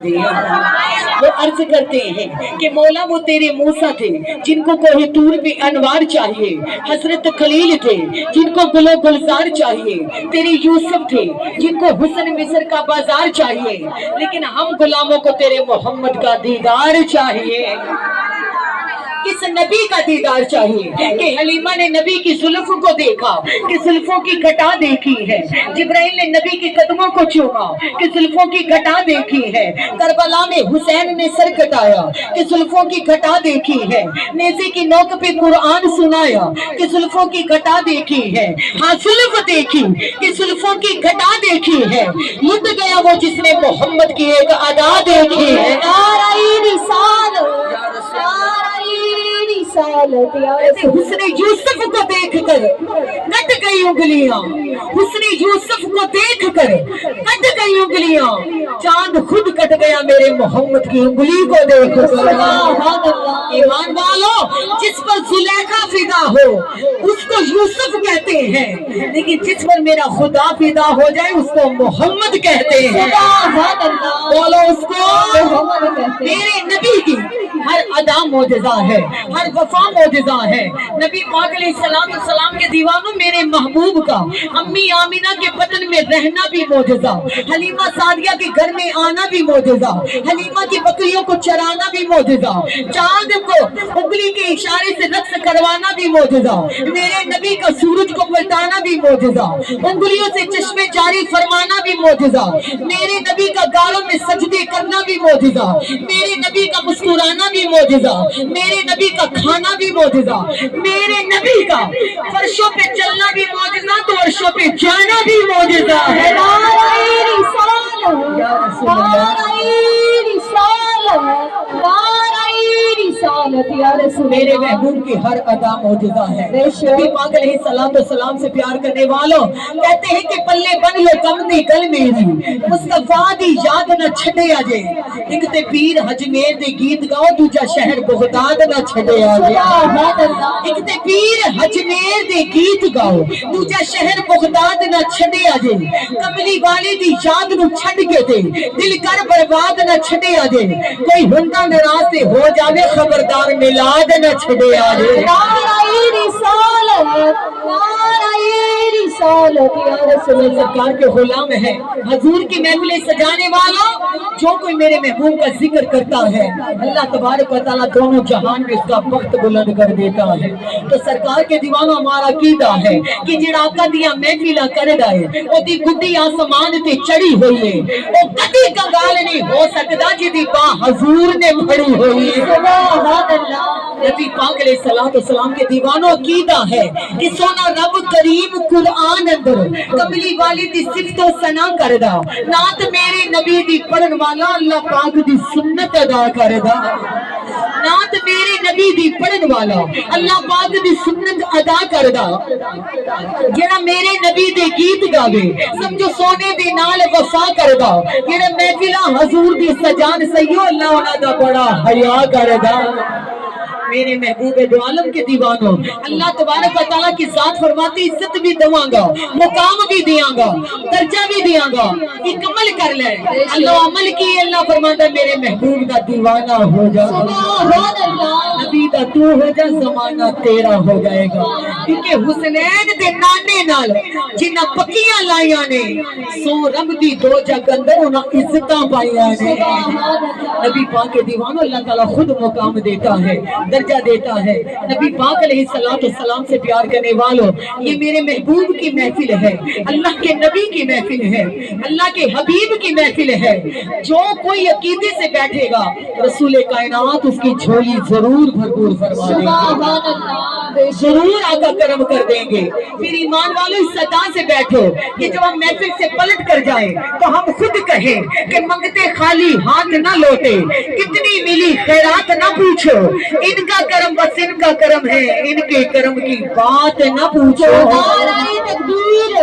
वो अर्ज करते हैं कि मौला वो तेरे मूसा थे जिनको कोहे तूर पे अनवार चाहिए, हजरत खलील थे जिनको गुलो गुलजार चाहिए, तेरे यूसुफ थे जिनको हुस्न मिस्र का बाजार चाहिए, लेकिन हम गुलामों को तेरे मोहम्मद का दीदार चाहिए। किस नबी का दीदार चाहिए कि हलीमा ने नबी की जुल्फों को देखा कि जुल्फों की घटा देखी है, जिब्राइल ने नबी के कदमों को चूमा कि जुल्फों की घटा देखी है, करबला में हुसैन ने सर कटाया कि जुल्फों की घटा देखी है, नेज़े की नोक पे कुरान सुनाया कि जुल्फों की घटा देखी है। हाँ जुल्फ देखी कि जुल्फों की घटा देखी है, लुट गया वो जिसने मोहम्मद की एक अदा देखी है। हुस्ने यूसुफ को देखकर कट गई उंगलियां, हुस्ने यूसुफ को देखकर कट गई उंगलियां, चांद खुद कट गया मेरे मोहम्मद की उंगली को देखकर। ईमान वालों, जिस पर जुलेखा फिदा हो उसको यूसुफ कहते हैं, लेकिन जिस पर मेरा खुदा फिदा हो जाए उसको मोहम्मद कहते हैं। बोलो उसको। मेरे नबी की हर अदा मौजज़ा है, हर वफा मौजज़ा है। नबी पाक अलैहिस्सलाम के दीवानों मेरे महबूब का अम्मी आमिना के बदन में रहना भी मौजज़ा, हलीमा सादिया के घर में आना भी मौजज़ा, हलीमा की बकरियों को चराना भी मौजज़ा, चांद को उंगली के इशारे से रक्स करवाना भी मौजज़ा, मेरे नबी का सूरज को पलटाना भी मौजज़ा, उंगलियों से चश्मे जारी फरमाना भी मौजज़ा, मेरे नबी का गालों में सजदे करना भी मौजज़ा, मेरे नबी का मुस्कुराना भी मौजज़ा, मेरे नबी का खाना भी मौजज़ा, मेरे नबी का फर्शों पे चलना भी मौजज़ा तो अर्शों पे जाना भी मौजज़ा है। मेरे महबूब की हर अदा मौजज़ा है। नबी पाक अलैहिस्सलाम से प्यार करने वालों कहते हैं कि पल्ले बन लो कम दी गल मेरी, मुस्तफा दी याद न छड़े आजे, एक ते पीर अजमेर दे गीत गाओ दूजा शहर बगदाद न छड़े आजे, एक ते पीर अजमेर दे गीत गाओ दूजा शहर बगदाद न छड़े आजे, कमली वाले दी याद नु छड़ के ते दिल कर बर्बाद न छड़े आजे, कोई हुंदा नाराज ते हो जावे खबरदार मिलाद न छड़े आजे। सरकार के गुलाम है, हजूर की महफिल सजाने वालों, जो कोई मेरे महबूब का जिक्र करता है अल्लाह तबारक व तआला दोनों जहान में उसका वक्त बुलंद कर देता है। तो सरकार के दीवानों हमारा कीदा है कि जिहड़ा आका दियां महफिलां करदा है ओदी गुड्डी आसमान ते चढ़ी हुई है, ओ कदी कंगाल नहीं हो सकदा जिहदी बाह हजूर ने फड़ी हुई है। सुभान अल्लाह। नबी पाक अलैहिस्सलाम के दीवानों कीदा है कि सोना रब करीम कुरान अंदर कमली वाली दी सिफतो सना करदा, नात मेरे नबी दी पढ़न वाला अल्लाह पाक दी सुन्नत अदा करदा, नात मेरे नबी दी पढ़न वाला अल्लाह पाक दी सुन्नत अदा करदा, जेड़ा मेरे नबी दे गीत गावे समझो सोने दे नाल वफा करदा, जेड़ा महफिलां हजूर दी सजान सईयो अल्लाह उन्हां दा बड़ा हया करदा। मेरे महबूब दो आलम के दीवानों, अल्लाह तबारक व तआला की जात फरमाती इज्जत भी दूंगा, मुकाम भी दियांगा, दर्जा भी दियांगा, एक अमल कर ले। अल्लाह अमल की अल्लाह फरमाता मेरे महबूब का दीवाना हो जा, सुभान अल्लाह, नबी दा तू हो जा जमाना तेरा हो जाएगा, क्योंकि हुसनैन दे नाने नाल जिन्ना पक्कियां लाइयां ने सो रब दी दो जग अंदर उन्हां इज्जतां पाईयां ने। नबी पाक के दीवानों अल्लाह ताला खुद मुकाम देता है, दर्जा देता है। नबी पाक अलैहिस्सलाम से प्यार करने वालों, ये मेरे महबूब की महफिल है, अल्लाह के नबी की महफिल है, अल्लाह के हबीब की महफिल है। जो कोई अकीदे से बैठेगा रसूल कायनात उसकी झोली जरूर भरपूर फरमा देंगे, जरूर आका करम कर देंगे। फिर ईमान वालों इस सदा से बैठो कि जब हम महफिल से पलट कर जाए तो हम खुद कहें कि मंगते खाली हाथ न लौटे, कितनी मिली खैरात न पूछो, इनका करम बस इनका करम है, इनके करम की बात न पूछो। नारे तकबीर।